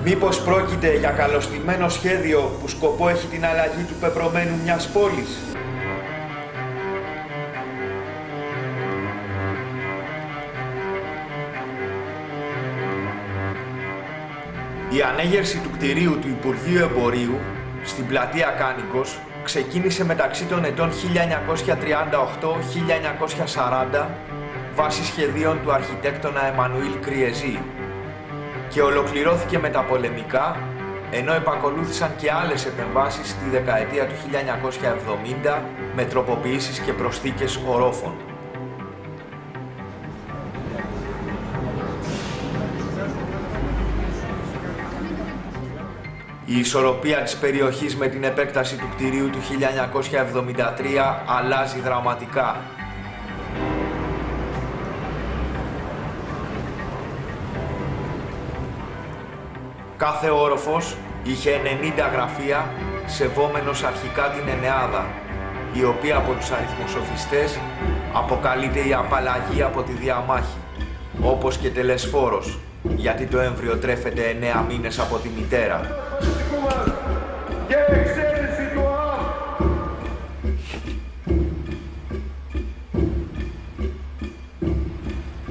Μήπως πρόκειται για καλωστημένο σχέδιο που σκοπό έχει την αλλαγή του πεπρωμένου μιας πόλης? Η ανέγερση του κτηρίου του Υπουργείου Εμπορίου στην πλατεία Κάνικος ξεκίνησε μεταξύ των ετών 1938-1940 βάσει σχεδίων του αρχιτέκτονα Εμμανουήλ Κριεζή και ολοκληρώθηκε μεταπολεμικά, ενώ επακολούθησαν και άλλες επεμβάσεις στη δεκαετία του 1970 με τροποποιήσεις και προσθήκες ορόφων. Η ισορροπία της περιοχής με την επέκταση του κτηρίου του 1973 αλλάζει δραματικά. Κάθε όροφος είχε 90 γραφεία, σεβόμενος αρχικά την Ενεάδα, η οποία από τους αριθμοσοφιστές αποκαλείται η απαλλαγή από τη διαμάχη, όπως και τελεσφόρος, γιατί το έμβριο τρέφεται 9 μήνες από τη μητέρα.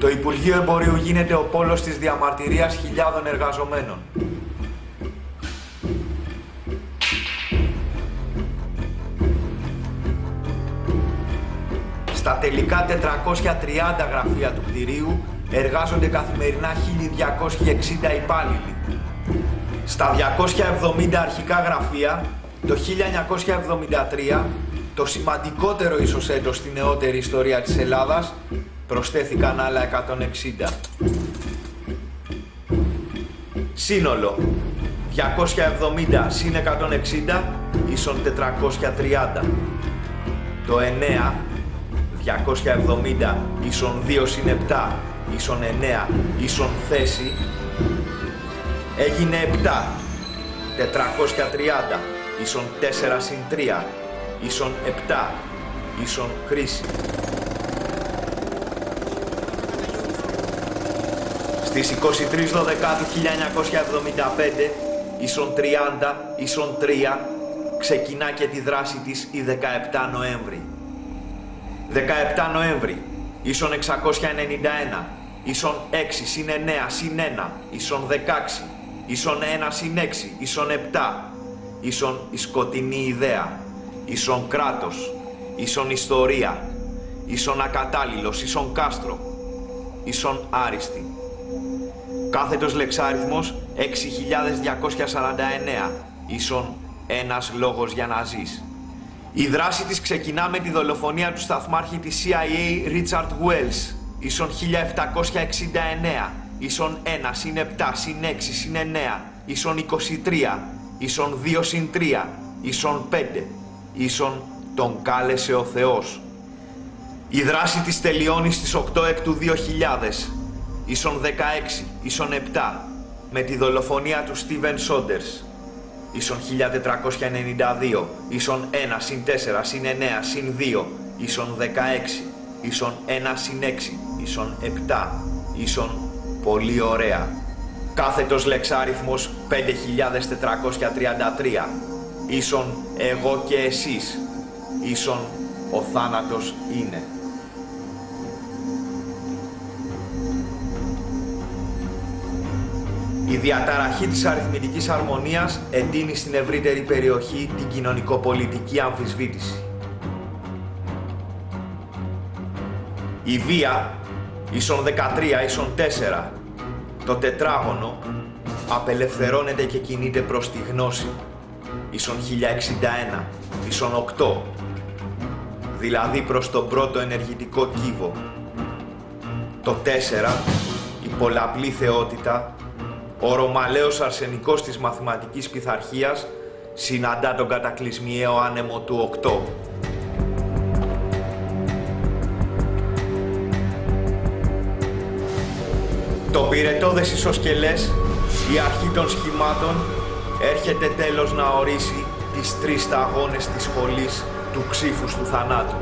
Το Υπουργείο Εμπορίου γίνεται ο πόλος της διαμαρτυρίας χιλιάδων εργαζομένων. Στα τελικά 430 γραφεία του κτηρίου εργάζονται καθημερινά 1.260 υπάλληλοι. Στα 270 αρχικά γραφεία, το 1973, το σημαντικότερο ίσως έτος στη νεότερη ιστορία της Ελλάδας, προσθέθηκαν άλλα 160. Σύνολο 270 συν 160 ίσον 430. Το 9, 270 ίσον 2 συν 7 ίσον 9 ίσον θέση, έγινε 7. 430 ίσον 4 συν 3 ίσον 7 ίσον κρίση. Στις 23 Δεκάτου 1975 ίσον 30 ίσον 3 ξεκινά και τη δράση της η 17 Νοέμβρη. 17 Νοέμβρη ίσον 691 ίσον 6 συν 9 συν 1 ίσον 16 ίσον 1 συν 6 ίσον 7 ίσον η σκοτεινή ιδέα ίσον κράτος ίσον ιστορία ίσον ακατάλληλος ίσον κάστρο ίσον άριστη. Κάθετος λεξάριθμος 6.249 ίσον ένας λόγος για να ζεις. Η δράση της ξεκινά με τη δολοφονία του σταθμάρχη της CIA Richard Wells ίσον 1769 ίσον 1 συν 7 συν 6 συν 9 ίσον 23 ίσον 2 συν 3 ίσον 5 ίσον τον κάλεσε ο Θεός. Η δράση της τελειώνει στις 8 εκ του 2000 ίσον 16 ίσον 7 με τη δολοφονία του Στίβεν Σόντερς ίσον 1492 ίσον 1 συν 4 συν 9 συν 2 ίσον 16 ίσον 1 συν 6 ίσον 7 ίσον πολύ ωραία. Κάθετος λεξάριθμος 5433 ίσον εγώ και εσείς ίσον ο θάνατος είναι. Η διαταραχή της αριθμητικής αρμονίας εντείνει στην ευρύτερη περιοχή την κοινωνικοπολιτική αμφισβήτηση. Η βία, ίσον 13, ίσον 4, το τετράγωνο, απελευθερώνεται και κινείται προς τη γνώση, ίσον 1061, ίσον 8, δηλαδή προς τον πρώτο ενεργητικό κύβο. Το 4, η πολλαπλή θεότητα, ο ρωμαλαίος αρσενικός της μαθηματικής πειθαρχίας συναντά τον κατακλυσμιαίο άνεμο του 8. Το πυρετώδες ισοσκελές, η αρχή των σχημάτων, έρχεται τέλος να ορίσει τις 3 σταγόνες της σχολής του ξύφους του θανάτου.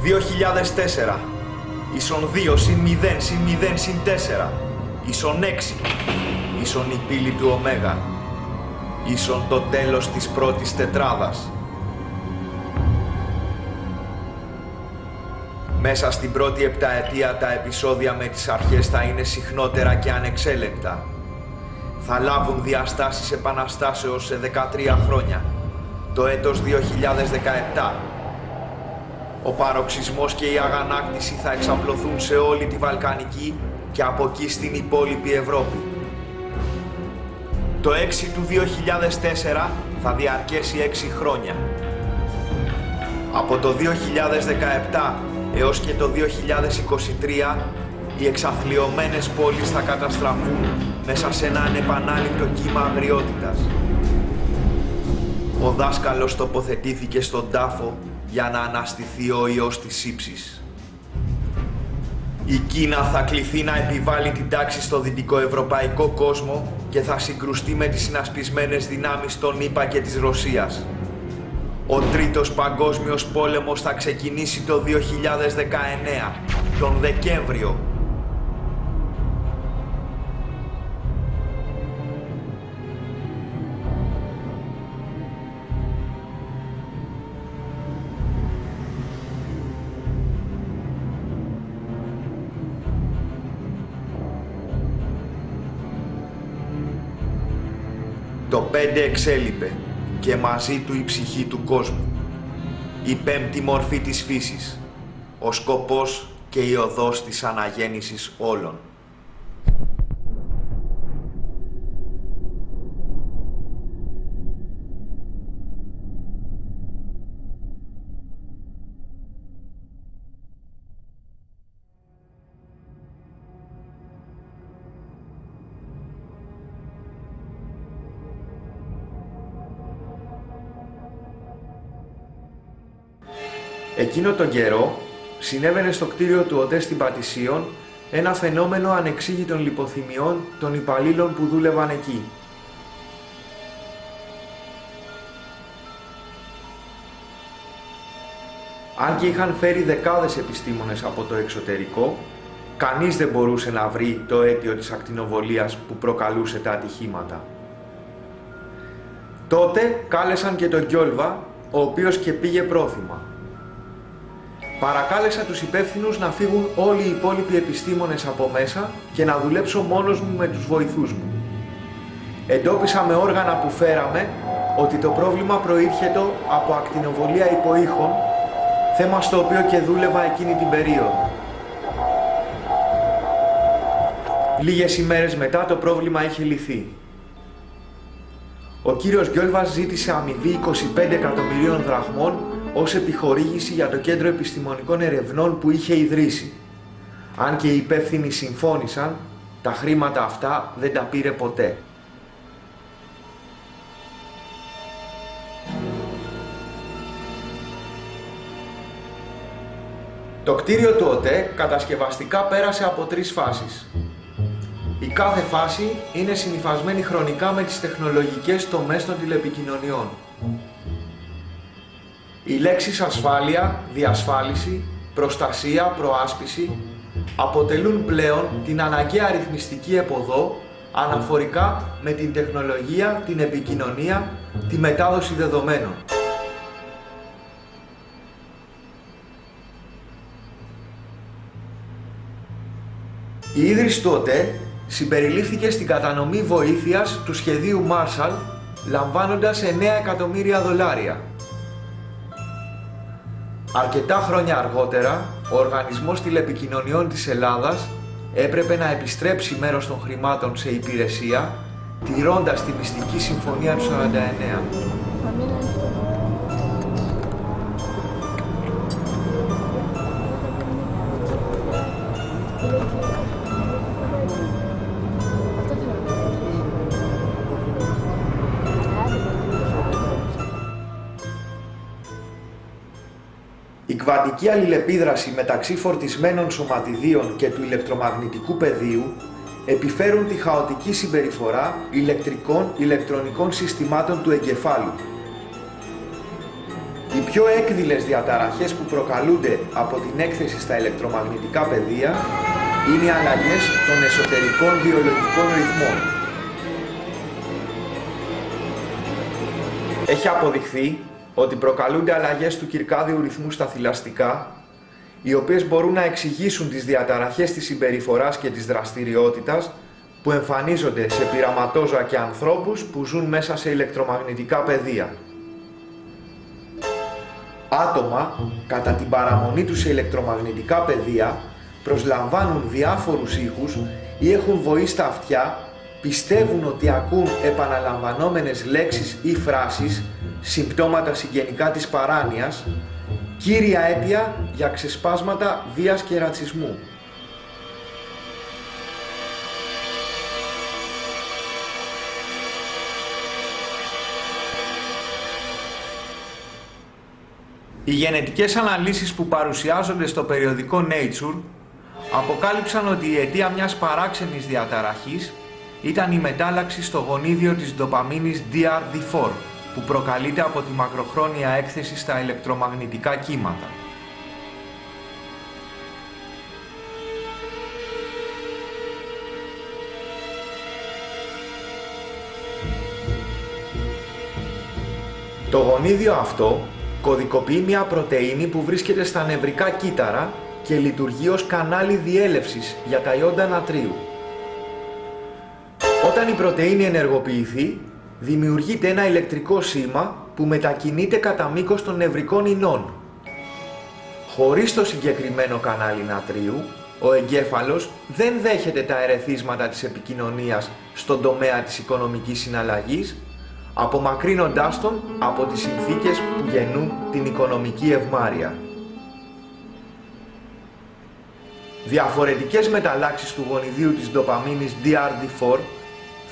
«2004, ίσον 2 συν 0 συν 0 συν 4, ίσον 6, ίσον η πύλη του ωμέγα, ίσον το τέλος της πρώτης τετράδας». Μέσα στην πρώτη επταετία τα επεισόδια με τις αρχές θα είναι συχνότερα και ανεξέλεγκτα. Θα λάβουν διαστάσεις επαναστάσεως σε 13 χρόνια, το έτος 2017. Ο παροξισμός και η αγανάκτηση θα εξαπλωθούν σε όλη τη Βαλκανική και από εκεί στην υπόλοιπη Ευρώπη. Το 6 του 2004 θα διαρκέσει 6 χρόνια. Από το 2017 έως και το 2023 οι εξαθλιωμένες πόλεις θα καταστραφούν μέσα σε ένα ανεπανάληπτο κύμα αγριότητας. Ο δάσκαλος τοποθετήθηκε στον τάφο για να αναστηθεί ο ιός της ύψης. Η Κίνα θα κληθεί να επιβάλλει την τάξη στο δυτικοευρωπαϊκό κόσμο και θα συγκρουστεί με τις συνασπισμένες δυνάμεις των ΗΠΑ και της Ρωσίας. Ο Τρίτος Παγκόσμιος Πόλεμος θα ξεκινήσει το 2019, τον Δεκέμβριο. Το 5 εξέλιπε και μαζί του η ψυχή του κόσμου. Η πέμπτη μορφή της φύσης, ο σκοπός και η οδός της αναγέννησης όλων. Εκείνο τον καιρό συνέβαινε στο κτίριο του ΟΤΕ στην Πατησίων ένα φαινόμενο ανεξήγητων λιποθυμιών των υπαλλήλων που δούλευαν εκεί. Αν και είχαν φέρει δεκάδες επιστήμονες από το εξωτερικό, κανείς δεν μπορούσε να βρει το αίτιο της ακτινοβολίας που προκαλούσε τα ατυχήματα. Τότε κάλεσαν και τον Γκιόλβα, ο οποίος και πήγε πρόθυμα. Παρακάλεσα τους υπεύθυνους να φύγουν όλοι οι υπόλοιποι επιστήμονες από μέσα και να δουλέψω μόνος μου με τους βοηθούς μου. Εντόπισα με όργανα που φέραμε ότι το πρόβλημα προήρχετο από ακτινοβολία υποήχων, θέμα στο οποίο και δούλευα εκείνη την περίοδο. Λίγες ημέρες μετά το πρόβλημα είχε λυθεί. Ο κύριος Γκιόλβας ζήτησε αμοιβή 25 εκατομμυρίων δραχμών ως επιχορήγηση για το Κέντρο Επιστημονικών Ερευνών που είχε ιδρύσει. Αν και οι υπεύθυνοι συμφώνησαν, τα χρήματα αυτά δεν τα πήρε ποτέ. Το κτίριο του ΟΤΕ κατασκευαστικά πέρασε από 3 φάσεις. Η κάθε φάση είναι συνυφασμένη χρονικά με τις τεχνολογικές τομές των τηλεπικοινωνιών. Οι λέξεις ασφάλεια, διασφάλιση, προστασία, προάσπιση αποτελούν πλέον την αναγκαία αριθμιστική εποδό αναφορικά με την τεχνολογία, την επικοινωνία, τη μετάδοση δεδομένων. Η ίδρυση του ΟΤΕ συμπεριλήφθηκε στην κατανομή βοήθειας του σχεδίου Marshall, λαμβάνοντας 9 εκατομμύρια δολάρια. Αρκετά χρόνια αργότερα, ο Οργανισμός Τηλεπικοινωνιών της Ελλάδας έπρεπε να επιστρέψει μέρος των χρημάτων σε υπηρεσία, τηρώντας τη μυστική συμφωνία του 49. Η κβαντική αλληλεπίδραση μεταξύ φορτισμένων σωματιδίων και του ηλεκτρομαγνητικού πεδίου επιφέρουν τη χαοτική συμπεριφορά ηλεκτρικών-ηλεκτρονικών συστημάτων του εγκεφάλου. Οι πιο έκδηλες διαταραχές που προκαλούνται από την έκθεση στα ηλεκτρομαγνητικά πεδία είναι οι αλλαγές των εσωτερικών βιολογικών ρυθμών. Έχει αποδειχθεί ότι προκαλούνται αλλαγές του κυρκάδιου ρυθμού στα θηλαστικά, οι οποίες μπορούν να εξηγήσουν τις διαταραχές της συμπεριφοράς και της δραστηριότητας που εμφανίζονται σε πειραματόζωα και ανθρώπους που ζουν μέσα σε ηλεκτρομαγνητικά πεδία. Άτομα, κατά την παραμονή τους σε ηλεκτρομαγνητικά πεδία, προσλαμβάνουν διάφορους ήχους ή έχουν βοή στα αυτιά, πιστεύουν ότι ακούν επαναλαμβανόμενες λέξεις ή φράσεις, συμπτώματα συγγενικά της παράνοιας, κύρια αίτια για ξεσπάσματα βίας και ρατσισμού. Οι γενετικές αναλύσεις που παρουσιάζονται στο περιοδικό Nature αποκάλυψαν ότι η αιτία μιας παράξενης διαταραχής ήταν η μετάλλαξη στο γονίδιο της ντοπαμίνης DRD4, που προκαλείται από τη μακροχρόνια έκθεση στα ηλεκτρομαγνητικά κύματα. Το γονίδιο αυτό κωδικοποιεί μια πρωτεΐνη που βρίσκεται στα νευρικά κύτταρα και λειτουργεί ως κανάλι διέλευσης για τα ιόντα νατρίου. Όταν η πρωτεΐνη ενεργοποιηθεί, δημιουργείται ένα ηλεκτρικό σήμα που μετακινείται κατά μήκος των νευρικών ινών. Χωρίς το συγκεκριμένο κανάλι νατρίου, ο εγκέφαλος δεν δέχεται τα ερεθίσματα της επικοινωνίας στον τομέα της οικονομικής συναλλαγής, απομακρύνοντάς τον από τις συνθήκες που γεννούν την οικονομική ευμάρεια. Διαφορετικές μεταλλάξεις του γονιδίου της ντοπαμίνης DRD4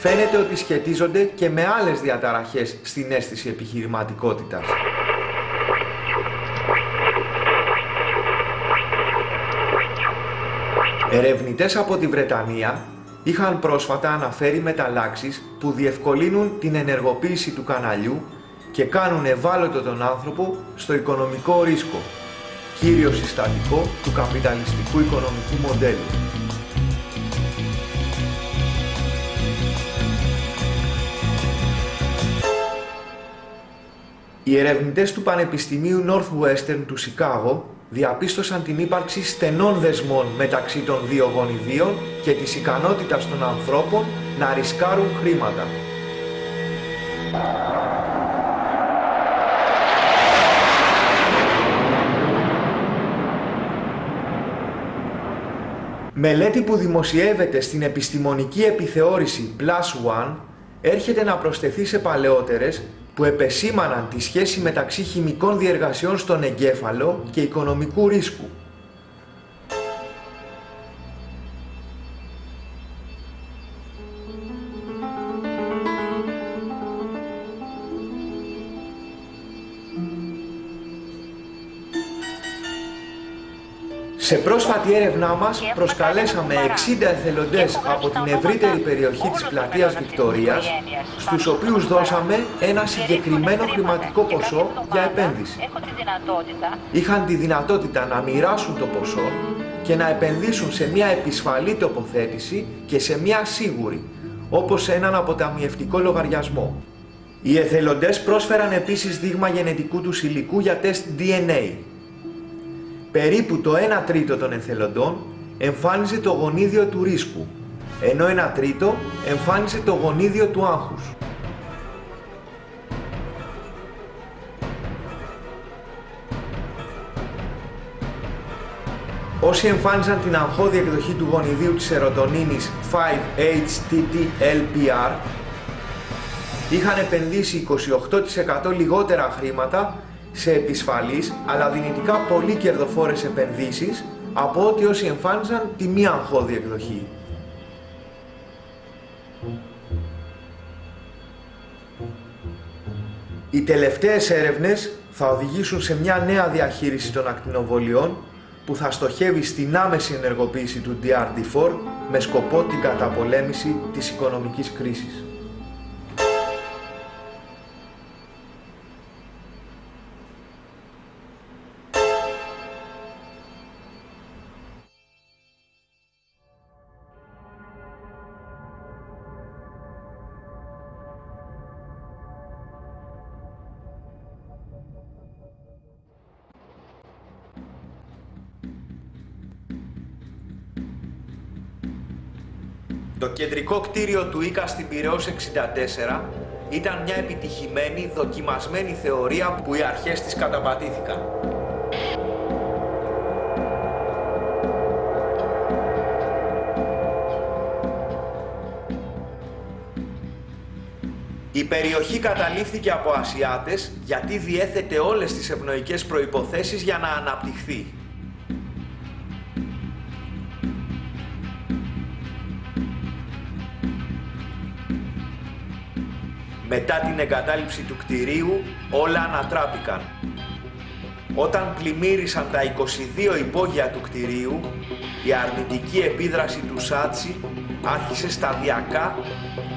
φαίνεται ότι σχετίζονται και με άλλες διαταραχές στην αίσθηση επιχειρηματικότητας. Ερευνητές από τη Βρετανία είχαν πρόσφατα αναφέρει μεταλλάξεις που διευκολύνουν την ενεργοποίηση του καναλιού και κάνουν ευάλωτο τον άνθρωπο στο οικονομικό ρίσκο, κύριο συστατικό του καπιταλιστικού οικονομικού μοντέλου. Οι ερευνητές του Πανεπιστημίου Northwestern του Σικάγο διαπίστωσαν την ύπαρξη στενών δεσμών μεταξύ των δύο γονιδίων και της ικανότητας των ανθρώπων να ρισκάρουν χρήματα. Μελέτη που δημοσιεύεται στην επιστημονική επιθεώρηση Plus One έρχεται να προσθεθεί σε παλαιότερες που επεσήμαναν τη σχέση μεταξύ χημικών διεργασιών στον εγκέφαλο και οικονομικού ρίσκου. Σε πρόσφατη έρευνά μας προσκαλέσαμε 60 εθελοντές από την ευρύτερη περιοχή της πλατείας Βικτωρίας, στους οποίους δώσαμε ένα συγκεκριμένο χρηματικό ποσό για επένδυση. Είχαν τη δυνατότητα να μοιράσουν το ποσό και να επενδύσουν σε μια επισφαλή τοποθέτηση και σε μια σίγουρη, όπως σε έναν αποταμιευτικό λογαριασμό. Οι εθελοντές πρόσφεραν επίσης δείγμα γενετικού τους υλικού για τεστ DNA. Περίπου το 1 τρίτο των εθελοντών εμφάνιζε το γονίδιο του ρίσκου, ενώ 1 τρίτο εμφάνιζε το γονίδιο του άγχους. Όσοι εμφάνιζαν την αγχώδη εκδοχή του γονιδίου της σερωτονίνης 5-HTT-LPR είχαν επενδύσει 28% λιγότερα χρήματα σε επισφαλείς αλλά δυνητικά πολύ κερδοφόρες επενδύσεις από ό,τι όσοι εμφάνιζαν τη μη αγχώδη εκδοχή. Οι τελευταίες έρευνες θα οδηγήσουν σε μια νέα διαχείριση των ακτινοβολιών που θα στοχεύει στην άμεση ενεργοποίηση του DRD4 με σκοπό την καταπολέμηση της οικονομικής κρίσης. Το κεντρικό κτίριο του ΙΚΑ στην Πειραιώς 64 ήταν μια επιτυχημένη, δοκιμασμένη θεωρία που οι αρχές της καταπατήθηκαν. Η περιοχή καταλήφθηκε από Ασιάτες γιατί διέθετε όλες τις ευνοϊκές προϋποθέσεις για να αναπτυχθεί. Μετά την εγκατάλειψη του κτηρίου, όλα ανατράπηκαν. Όταν πλημμύρισαν τα 22 υπόγεια του κτηρίου, η αρνητική επίδραση του Σάτσι άρχισε σταδιακά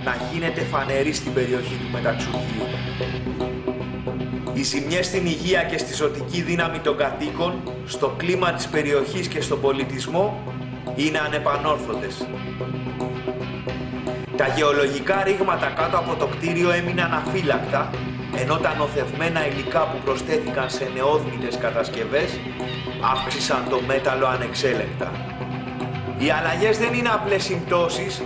να γίνεται φανερή στην περιοχή του μεταξουργείου. Οι ζημιές στην υγεία και στη ζωτική δύναμη των κατοίκων, στο κλίμα της περιοχής και στον πολιτισμό είναι ανεπανόρθωτες. Τα γεωλογικά ρήγματα κάτω από το κτίριο έμειναν αφύλακτα, ενώ τα νοθευμένα υλικά που προσθέθηκαν σε νεόδμητες κατασκευές αύξησαν το μέταλλο ανεξέλεγκτα. Οι αλλαγές δεν είναι απλές συμπτώσεις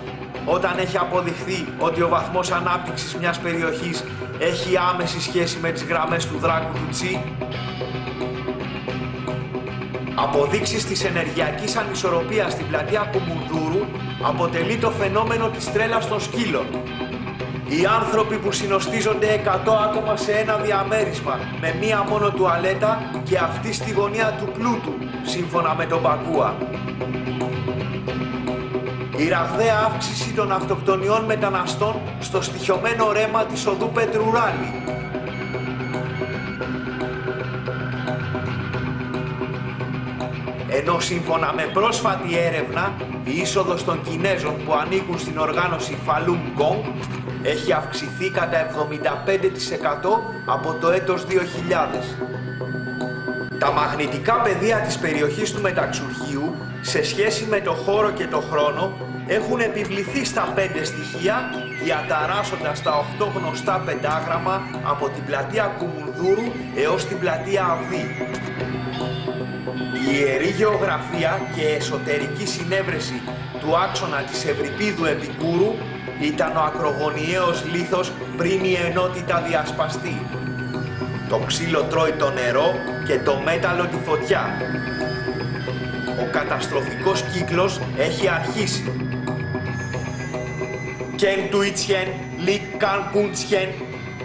όταν έχει αποδειχθεί ότι ο βαθμός ανάπτυξης μιας περιοχής έχει άμεση σχέση με τις γραμμές του δράκου του Τσι. Αποδείξεις της ενεργειακής ανισορροπίας στην πλατεία Κουμουνδούρου αποτελεί το φαινόμενο της τρέλας των σκύλων. Οι άνθρωποι που συνοστίζονται 100 άτομα σε ένα διαμέρισμα με μία μόνο τουαλέτα και αυτή στη γωνία του πλούτου, σύμφωνα με τον Μπακούα. Η ραγδαία αύξηση των αυτοκτονιών μεταναστών στο στοιχειωμένο ρέμα της οδού Πετρουράλη. Ενώ σύμφωνα με πρόσφατη έρευνα, η είσοδος των Κινέζων που ανήκουν στην οργάνωση Falun Gong έχει αυξηθεί κατά 75% από το έτος 2000. Τα μαγνητικά πεδία της περιοχής του μεταξουργείου, σε σχέση με το χώρο και το χρόνο, έχουν επιβληθεί στα 5 στοιχεία, διαταράσσοντας τα 8 γνωστά πεντάγραμμα από την πλατεία Κουμουνδούρου έως την πλατεία Αβδί. Η ιερή γεωγραφία και εσωτερική συνέβρεση του άξονα της Ευρυπίδου Επικούρου ήταν ο ακρογωνιαίος λίθος πριν η ενότητα διασπαστεί. Το ξύλο τρώει το νερό και το μέταλλο τη φωτιά. Ο καταστροφικός κύκλος έχει αρχίσει. Κεν του Ιτσιεν, Λι Καν Κουν Τσιεν,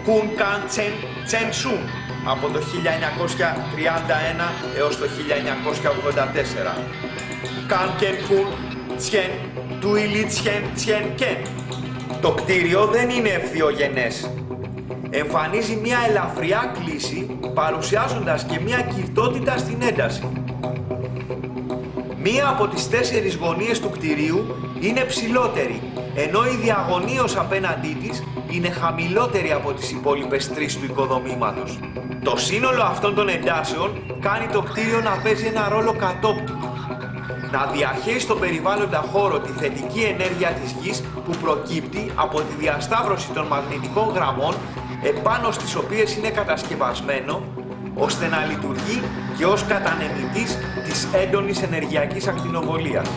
Κουν Καν Τσεν Τσεν Σουν, από το 1931 έως το 1984. Καν Κεν Κουν Τσιεν, του Ηλι Τσιεν Τσιεν Κεν. Το κτίριο δεν είναι ευθειογενές. Εμφανίζει μια ελαφριά κλίση, παρουσιάζοντας και μια κυρτότητα στην ένταση. Μία από τις 4 γωνίες του κτηρίου είναι ψηλότερη, ενώ η διαγωνίως απέναντί της είναι χαμηλότερη από τις υπόλοιπες 3 του οικοδομήματος. Το σύνολο αυτών των εντάσεων κάνει το κτίριο να παίζει ένα ρόλο κατόπτου. Να διαχέει στον περιβάλλοντα χώρο τη θετική ενέργεια της γης που προκύπτει από τη διασταύρωση των μαγνητικών γραμμών επάνω στις οποίες είναι κατασκευασμένο, ώστε να λειτουργεί και ως κατανεμητής της έντονης ενεργειακής ακτινοβολίας.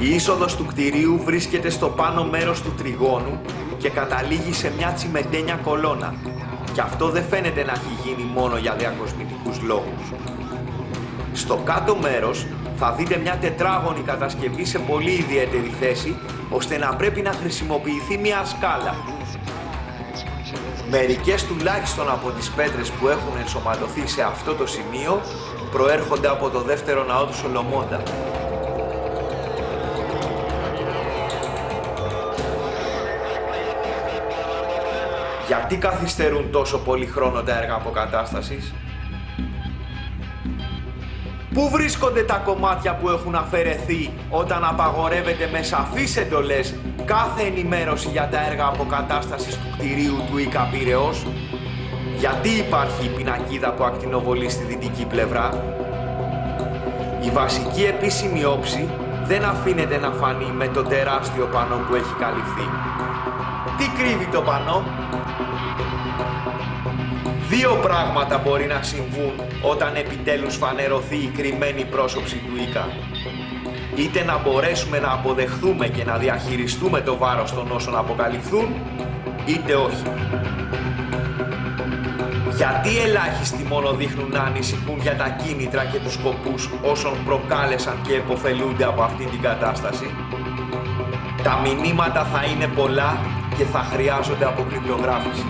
Η είσοδος του κτηρίου βρίσκεται στο πάνω μέρος του τριγώνου και καταλήγει σε μια τσιμεντένια κολόνα. Και αυτό δεν φαίνεται να έχει γίνει μόνο για διακοσμητικούς λόγους. Στο κάτω μέρος θα δείτε μια τετράγωνη κατασκευή σε πολύ ιδιαίτερη θέση, ώστε να πρέπει να χρησιμοποιηθεί μια σκάλα. Μερικές τουλάχιστον από τις πέτρες που έχουν ενσωματωθεί σε αυτό το σημείο προέρχονται από το δεύτερο ναό του Σολομώντα. Γιατί καθυστερούν τόσο πολύ χρόνο τα έργα αποκατάστασης? Πού βρίσκονται τα κομμάτια που έχουν αφαιρεθεί όταν απαγορεύεται με σαφείς εντολές κάθε ενημέρωση για τα έργα αποκατάστασης του κτηρίου του ΙΚΑ Πειραιώς? Γιατί υπάρχει η πινακίδα που ακτινοβολεί στη δυτική πλευρά? Η βασική επίσημη όψη δεν αφήνεται να φανεί με το τεράστιο πανό που έχει καλυφθεί. Τι κρύβει το πανό? Δύο πράγματα μπορεί να συμβούν όταν επιτέλους φανερωθεί η κρυμμένη πρόσωψη του ΙΚΑ. Είτε να μπορέσουμε να αποδεχθούμε και να διαχειριστούμε το βάρος των όσων αποκαλυφθούν, είτε όχι. Γιατί ελάχιστοι μόνο δείχνουν να ανησυχούν για τα κίνητρα και τους σκοπούς όσων προκάλεσαν και επωφελούνται από αυτή την κατάσταση? Τα μηνύματα θα είναι πολλά και θα χρειάζονται αποκρυπτογράφηση.